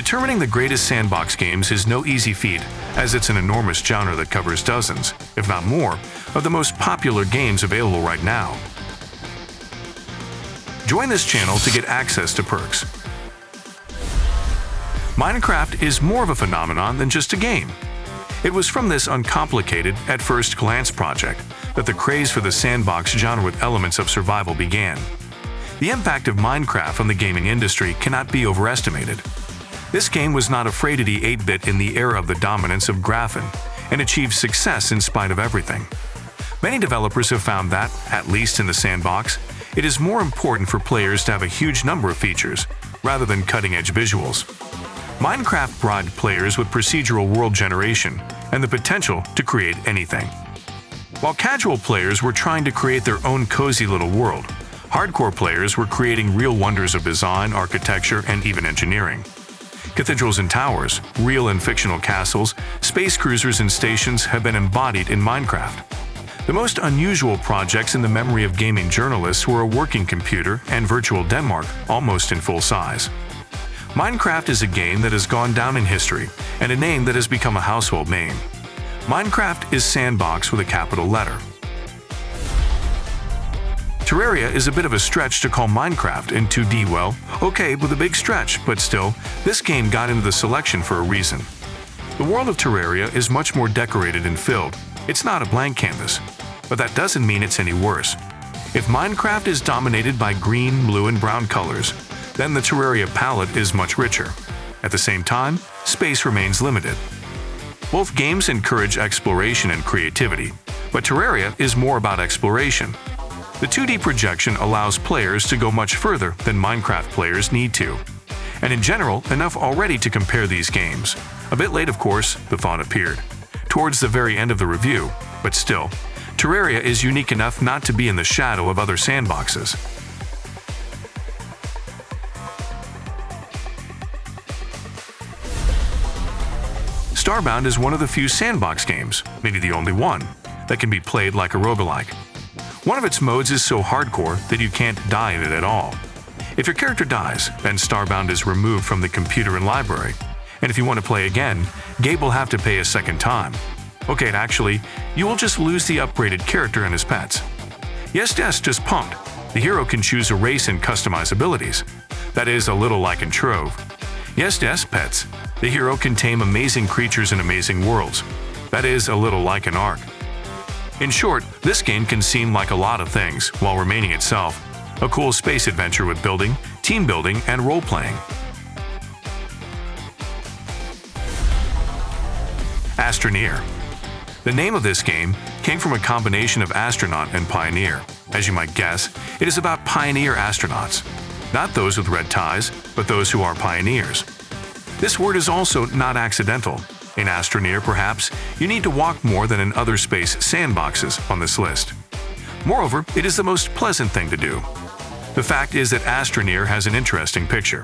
Determining the greatest sandbox games is no easy feat, as it's an enormous genre that covers dozens, if not more, of the most popular games available right now. Join this channel to get access to perks. Minecraft is more of a phenomenon than just a game. It was from this uncomplicated, at first glance project that the craze for the sandbox genre with elements of survival began. The impact of Minecraft on the gaming industry cannot be overestimated. This game was not afraid of the 8-bit in the era of the dominance of graphene, and achieved success in spite of everything. Many developers have found that, at least in the sandbox, it is more important for players to have a huge number of features, rather than cutting-edge visuals. Minecraft bribed players with procedural world generation and the potential to create anything. While casual players were trying to create their own cozy little world, hardcore players were creating real wonders of design, architecture, and even engineering. Cathedrals and towers, real and fictional castles, space cruisers and stations have been embodied in Minecraft. The most unusual projects in the memory of gaming journalists were a working computer and virtual Denmark, almost in full size. Minecraft is a game that has gone down in history, and a name that has become a household name. Minecraft is sandbox with a capital letter. Terraria is a bit of a stretch to call Minecraft in 2D. Well, okay, with a big stretch, but still, this game got into the selection for a reason. The world of Terraria is much more decorated and filled. It's not a blank canvas, but that doesn't mean it's any worse. If Minecraft is dominated by green, blue, and brown colors, then the Terraria palette is much richer. At the same time, space remains limited. Both games encourage exploration and creativity, but Terraria is more about exploration. The 2D projection allows players to go much further than Minecraft players need to, and in general, enough already to compare these games. A bit late, of course, the thought appeared, towards the very end of the review, but still, Terraria is unique enough not to be in the shadow of other sandboxes. Starbound is one of the few sandbox games, maybe the only one, that can be played like a roguelike. One of its modes is so hardcore that you can't die in it at all. If your character dies, then Starbound is removed from the computer and library. And if you want to play again, Gabe will have to pay a second time. Okay, and actually, you will just lose the upgraded character and his pets. Yes, just pumped. The hero can choose a race and customize abilities. That is a little like in Trove. Yes, pets. The hero can tame amazing creatures in amazing worlds. That is a little like an Ark. In short, this game can seem like a lot of things while remaining itself, a cool space adventure with building, team building, and role-playing. Astroneer. The name of this game came from a combination of astronaut and pioneer. As you might guess, it is about pioneer astronauts. Not those with red ties, but those who are pioneers. This word is also not accidental. In Astroneer, perhaps, you need to walk more than in other space sandboxes on this list. Moreover, it is the most pleasant thing to do. The fact is that Astroneer has an interesting picture.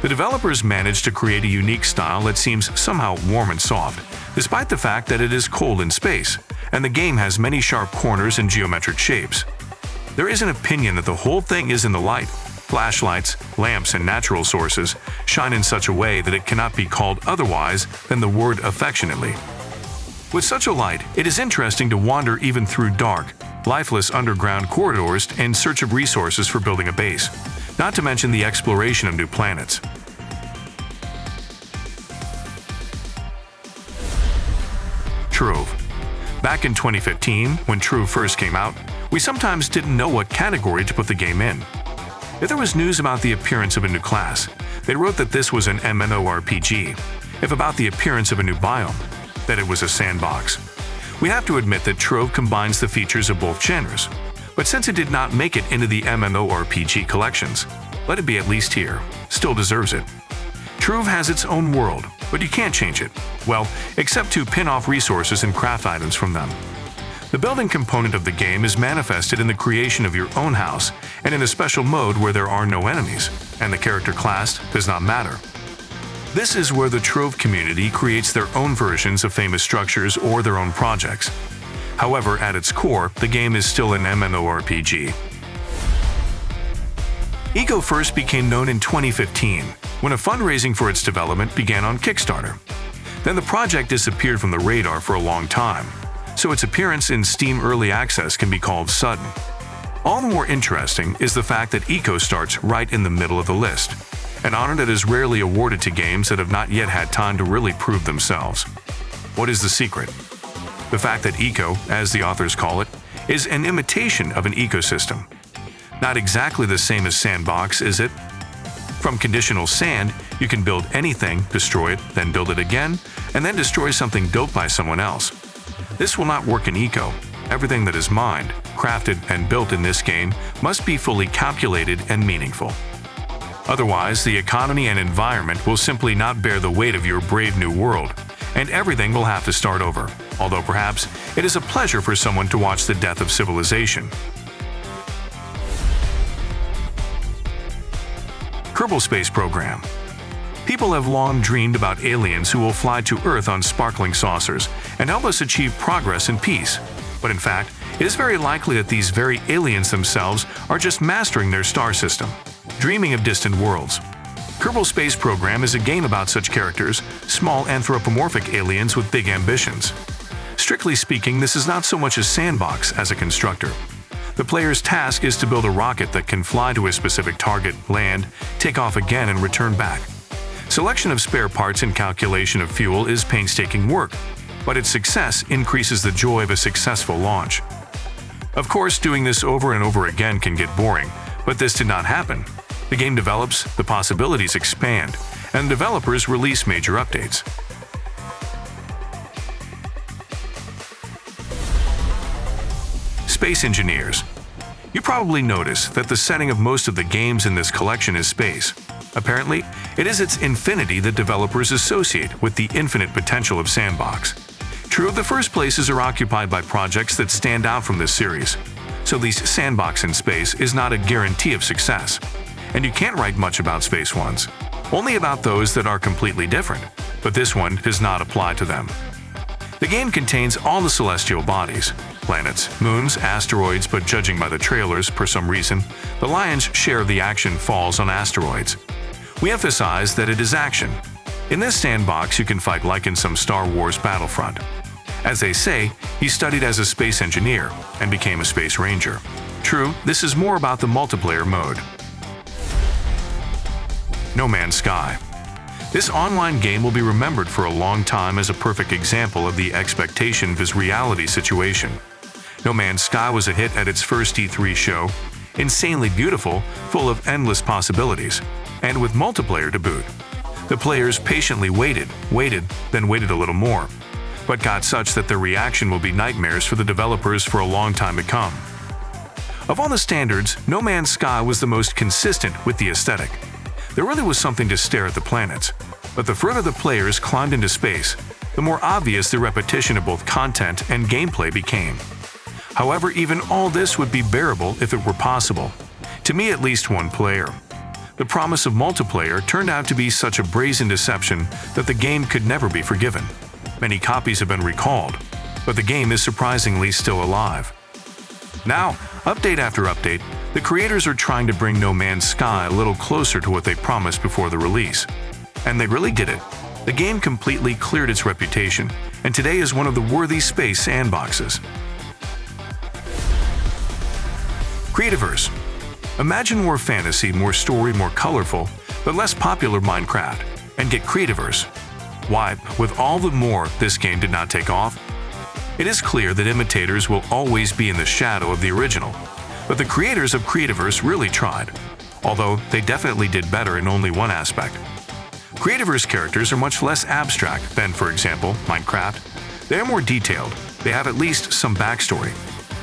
The developers managed to create a unique style that seems somehow warm and soft, despite the fact that it is cold in space, and the game has many sharp corners and geometric shapes. There is an opinion that the whole thing is in the light. Flashlights, lamps, and natural sources shine in such a way that it cannot be called otherwise than the word affectionately. With such a light, it is interesting to wander even through dark, lifeless underground corridors in search of resources for building a base, not to mention the exploration of new planets. Trove. Back in 2015, when Trove first came out, we sometimes didn't know what category to put the game in. If there was news about the appearance of a new class, they wrote that this was an MMORPG. If about the appearance of a new biome, that it was a sandbox. We have to admit that Trove combines the features of both genres, but since it did not make it into the MMORPG collections, let it be at least here, still deserves it. Trove has its own world, but you can't change it, well, except to pin off resources and craft items from them. The building component of the game is manifested in the creation of your own house and in a special mode where there are no enemies, and the character class does not matter. This is where the Trove community creates their own versions of famous structures or their own projects. However, at its core, the game is still an MMORPG. Ego first became known in 2015. when a fundraising for its development began on Kickstarter. Then the project disappeared from the radar for a long time, so its appearance in Steam Early Access can be called sudden. All the more interesting is the fact that Eco starts right in the middle of the list, an honor that is rarely awarded to games that have not yet had time to really prove themselves. What is the secret? The fact that Eco, as the authors call it, is an imitation of an ecosystem. Not exactly the same as Sandbox, is it? From conditional sand, you can build anything, destroy it, then build it again, and then destroy something built by someone else. This will not work in Eco. Everything that is mined, crafted, and built in this game must be fully calculated and meaningful. Otherwise, the economy and environment will simply not bear the weight of your brave new world, and everything will have to start over, although perhaps it is a pleasure for someone to watch the death of civilization. Kerbal Space Program. People have long dreamed about aliens who will fly to Earth on sparkling saucers and help us achieve progress and peace. But in fact, it is very likely that these very aliens themselves are just mastering their star system, dreaming of distant worlds. Kerbal Space Program is a game about such characters, small anthropomorphic aliens with big ambitions. Strictly speaking, this is not so much a sandbox as a constructor. The player's task is to build a rocket that can fly to a specific target, land, take off again, and return back. Selection of spare parts and calculation of fuel is painstaking work, but its success increases the joy of a successful launch. Of course, doing this over and over again can get boring, but this did not happen. The game develops, the possibilities expand, and developers release major updates. Space Engineers. You probably notice that the setting of most of the games in this collection is space. Apparently, it is its infinity that developers associate with the infinite potential of Sandbox. True, the first places are occupied by projects that stand out from this series, so these Sandbox in space is not a guarantee of success. And you can't write much about space ones, only about those that are completely different, but this one does not apply to them. The game contains all the celestial bodies, planets, moons, asteroids, but judging by the trailers, for some reason, the lion's share of the action falls on asteroids. We emphasize that it is action. In this sandbox, you can fight like in some Star Wars Battlefront. As they say, he studied as a space engineer and became a space ranger. True, this is more about the multiplayer mode. No Man's Sky. This online game will be remembered for a long time as a perfect example of the expectation vs reality situation. No Man's Sky was a hit at its first E3 show, insanely beautiful, full of endless possibilities, and with multiplayer to boot. The players patiently waited, then waited a little more, but got such that their reaction will be nightmares for the developers for a long time to come. Of all the standards, No Man's Sky was the most consistent with the aesthetic. There really was something to stare at the planets, but the further the players climbed into space, the more obvious the repetition of both content and gameplay became. However, even all this would be bearable if it were possible, to me at least one player. The promise of multiplayer turned out to be such a brazen deception that the game could never be forgiven. Many copies have been recalled, but the game is surprisingly still alive. Now, update after update, the creators are trying to bring No Man's Sky a little closer to what they promised before the release. And they really did it. The game completely cleared its reputation, and today is one of the worthy space sandboxes. Creativerse. Imagine more fantasy, more story, more colorful, but less popular Minecraft, and get Creativerse. Why, with all the more this game did not take off? It is clear that imitators will always be in the shadow of the original, but the creators of Creativerse really tried, although they definitely did better in only one aspect. Creativerse characters are much less abstract than, for example, Minecraft. They are more detailed, they have at least some backstory,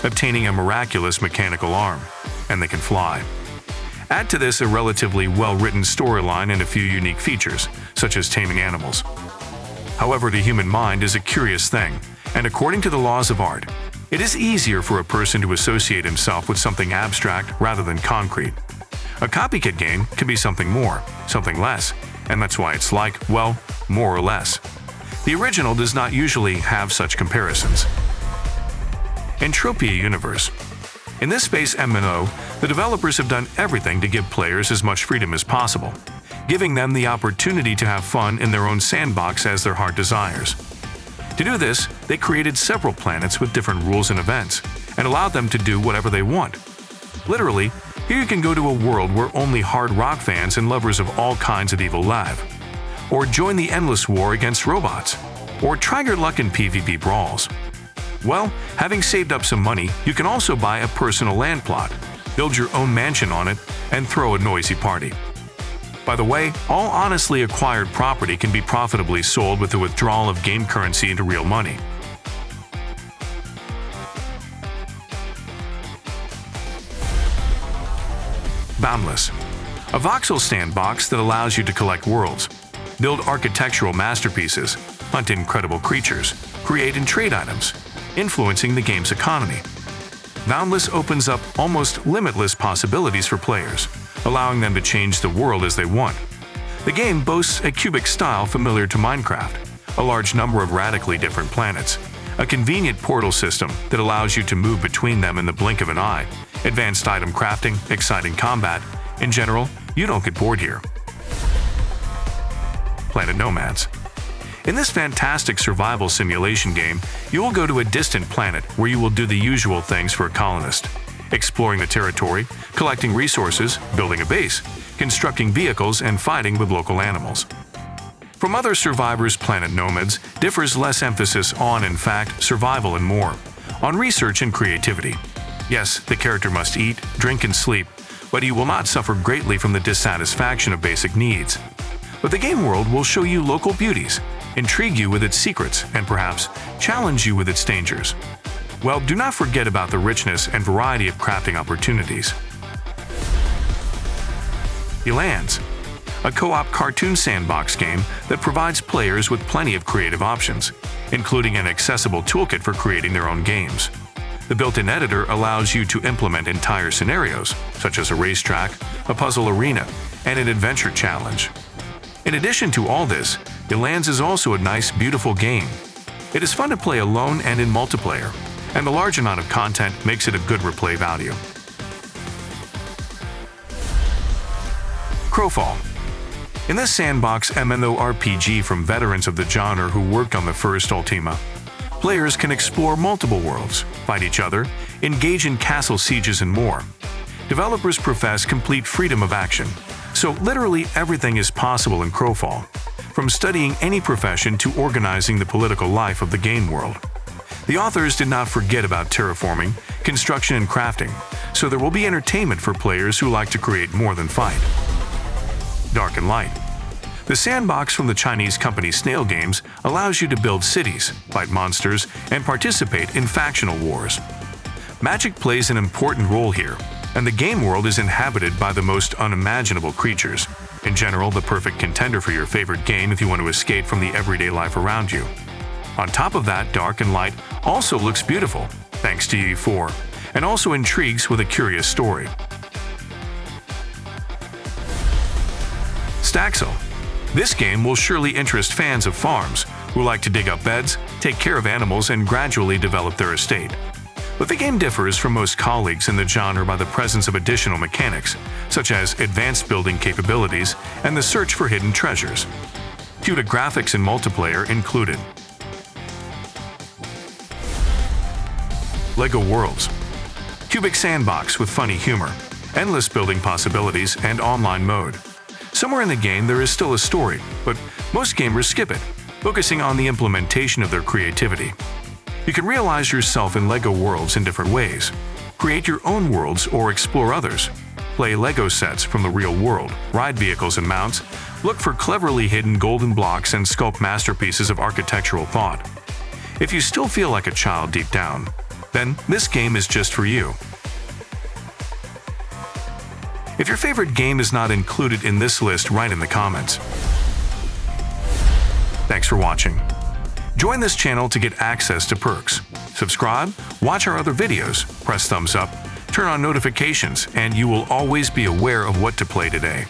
obtaining a miraculous mechanical arm, and they can fly. Add to this a relatively well-written storyline and a few unique features, such as taming animals. However, the human mind is a curious thing, and according to the laws of art, it is easier for a person to associate himself with something abstract rather than concrete. A copycat game can be something more, something less, and that's why it's like, well, more or less. The original does not usually have such comparisons. Entropia Universe. In this space MMO, the developers have done everything to give players as much freedom as possible. giving them the opportunity to have fun in their own sandbox as their heart desires. To do this, they created several planets with different rules and events, and allowed them to do whatever they want. Literally, here you can go to a world where only hard rock fans and lovers of all kinds of evil live, or join the endless war against robots, or try your luck in PvP brawls. Well, having saved up some money, you can also buy a personal land plot, build your own mansion on it, and throw a noisy party. By the way, all honestly acquired property can be profitably sold with the withdrawal of game currency into real money. Boundless, a voxel sandbox that allows you to collect worlds, build architectural masterpieces, hunt incredible creatures, create and trade items, influencing the game's economy. Boundless opens up almost limitless possibilities for players, allowing them to change the world as they want. The game boasts a cubic style familiar to Minecraft, a large number of radically different planets, a convenient portal system that allows you to move between them in the blink of an eye, advanced item crafting, exciting combat. In general, you don't get bored here. Planet Nomads. In this fantastic survival simulation game, you will go to a distant planet where you will do the usual things for a colonist: exploring the territory, collecting resources, building a base, constructing vehicles, and fighting with local animals. From other survivors, Planet Nomads differs less emphasis on, in fact, survival and more on research and creativity. Yes, the character must eat, drink, and sleep, but he will not suffer greatly from the dissatisfaction of basic needs. But the game world will show you local beauties, intrigue you with its secrets, and perhaps challenge you with its dangers. Well, do not forget about the richness and variety of crafting opportunities. Ylands, a co-op cartoon sandbox game that provides players with plenty of creative options, including an accessible toolkit for creating their own games. The built-in editor allows you to implement entire scenarios, such as a racetrack, a puzzle arena, and an adventure challenge. In addition to all this, Ylands is also a nice, beautiful game. It is fun to play alone and in multiplayer, and the large amount of content makes it a good replay value. Crowfall. In this sandbox MMORPG from veterans of the genre who worked on the first Ultima, players can explore multiple worlds, fight each other, engage in castle sieges, and more. Developers profess complete freedom of action, so literally everything is possible in Crowfall, from studying any profession to organizing the political life of the game world. The authors did not forget about terraforming, construction, and crafting, so there will be entertainment for players who like to create more than fight. Dark and Light. The sandbox from the Chinese company Snail Games allows you to build cities, fight monsters, and participate in factional wars. Magic plays an important role here, and the game world is inhabited by the most unimaginable creatures. In general, the perfect contender for your favorite game if you want to escape from the everyday life around you. On top of that, Dark and Light also looks beautiful, thanks to UE4, and also intrigues with a curious story. Staxel. This game will surely interest fans of farms who like to dig up beds, take care of animals, and gradually develop their estate. But the game differs from most colleagues in the genre by the presence of additional mechanics, such as advanced building capabilities and the search for hidden treasures. Due to graphics and multiplayer included. LEGO Worlds. Cubic sandbox with funny humor, endless building possibilities, and online mode. Somewhere in the game there is still a story, but most gamers skip it, focusing on the implementation of their creativity. You can realize yourself in LEGO worlds in different ways. Create your own worlds or explore others. Play LEGO sets from the real world, ride vehicles and mounts, look for cleverly hidden golden blocks, and sculpt masterpieces of architectural thought. If you still feel like a child deep down, then this game is just for you. If your favorite game is not included in this list, write in the comments. Thanks for watching. Join this channel to get access to perks. Subscribe, watch our other videos, press thumbs up, turn on notifications, and you will always be aware of what to play today.